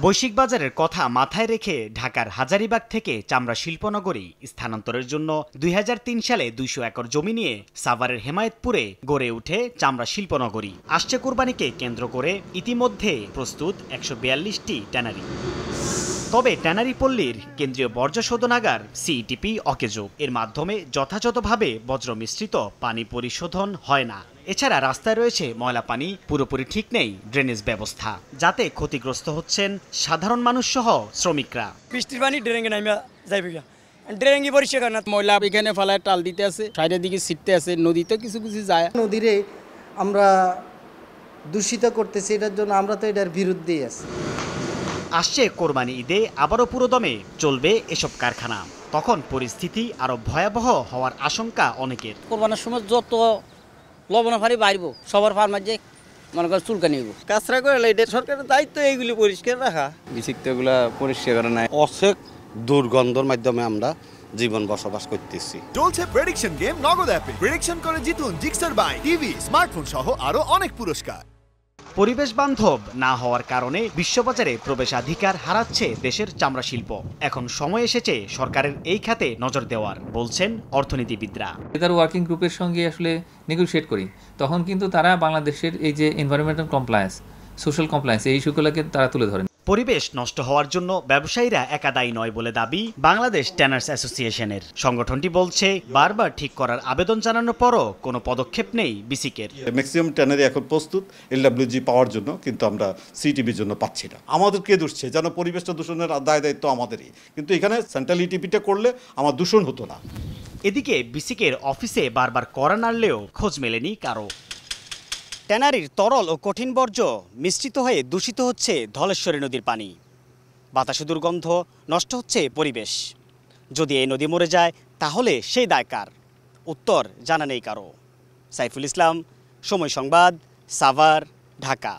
বৈশ্বিক বাজারের কথা মাথায় রেখে ঢাকার হাজারীবাগ থেকে চামড়া শিল্পনগরী স্থানান্তরের জন্য ২০০৩ সালে ২০০ একর জমি নিয়ে সাভারের হেমায়েতপুরে গড়ে ওঠে চামড়া শিল্পনগরী। আসছে কোরবানিকে কেন্দ্র করে ইতিমধ্যে প্রস্তুত ১৪২টি ট্যানারি। তবে ট্যানারি পল্লীর কেন্দ্রীয় বর্জ্য শোধনাগার সিইটিপি অকেজো। এর মাধ্যমে যথাযথভাবে বজ্র মিশ্রিত পানি পরিশোধন হয় না। এছাড়া রাস্তায় রয়েছে ময়লা পানি, পুরোপুরি ঠিক নেই ড্রেনেজ ব্যবস্থা, যাতে ক্ষতিগ্রস্ত হচ্ছেন সাধারণ মানুষ সহ শ্রমিকরা। বৃষ্টির পানি ড্রেনে নামা যাইবে, ড্রেনে পরিষ্কার না, ময়লা এখানে ফেলায় টাল দিতে আছে, সাইডের দিকে ছিটতে আছে, নদীতে কিছু কিছু যায়। নদীরে আমরা দূষিত করতেছি, এটার জন্য আমরা তো এটার বিরুদ্ধেই আছি। আসছে কোরবানি ঈদে আবারও পুরোদমে চলবে এসব কারখানা। তখন পরিস্থিতি আরো ভয়াবহ হওয়ার আশঙ্কা অনেকের। কোরবানির সময় যত লবণাফারি বাড়ব, সবার ফার্মার মনে করেন চুলকানি হইব। কাঁচরা করে এটা সরকারের দায়িত্ব এইগুলি পরিষ্কার রাখা। বিচিত্রগুলো পরিষ্কার করে নাই, অসেক দুর্গন্ধের মাধ্যমে আমরা জীবন বসবাস করতেছি। চলছে প্রেডিকশন গেম নগদ অ্যাপে। প্রেডিকশন করে জিতুন জিক্সার বাইক, টিভি, স্মার্টফোন সহ আরো অনেক পুরস্কার। পরিবেশ বান্ধব না হওয়ার কারণে বিশ্ববাজারে প্রবেশাধিকার হারাচ্ছে দেশের চামড়া শিল্প। এখন সময় এসেছে সরকারের এই খাতে নজর দেওয়ার, বলছেন অর্থনীতিবিদরা। তার ওয়ার্কিং গ্রুপের সঙ্গে আসলে নেগোশিয়েট করি, তখন কিন্তু তারা বাংলাদেশের এই যে এনভায়রনমেন্টাল কমপ্লায়েন্স, সোশ্যাল কমপ্লায়েন্স, এই ইস্যুগুলোকে তারা তুলে ধরেন। পরিবেশ নষ্ট হওয়ার জন্য ব্যবসায়ীরা একা দায়ী নয় বলে দাবি বাংলাদেশ ট্যানার্স অ্যাসোসিয়েশনের। সংগঠনটি বলছে, বারবার ঠিক করার আবেদন জানানোর পরও কোনো পদক্ষেপ নেই বিসিকের। ম্যাক্সিমাম ট্যানারি এখন প্রস্তুত এলডব্লিউজি পাওয়ার জন্য, কিন্তু আমরা সিটিভির জন্য পাচ্ছি না। আমাদেরকে দূষছে, যেন পরিবেশটা দূষণের দায় দায়িত্ব আমাদেরই, কিন্তু এখানে সেন্ট্রাল ইটিপিটা করলে আমার দূষণ হতো না। এদিকে বিসিকের অফিসে বারবার কড়া নাড়লেও খোঁজ মেলেনি কারো। ট্যানারির তরল ও কঠিন বর্জ্য মিশ্রিত হয়ে দূষিত হচ্ছে ধলেশ্বরী নদীর পানি। বাতাসে দুর্গন্ধ, নষ্ট হচ্ছে পরিবেশ। যদি এই নদী মরে যায় তাহলে সেই দায় কার? উত্তর জানা নেই কারো। সাইফুল ইসলাম, সময় সংবাদ, সাভার, ঢাকা।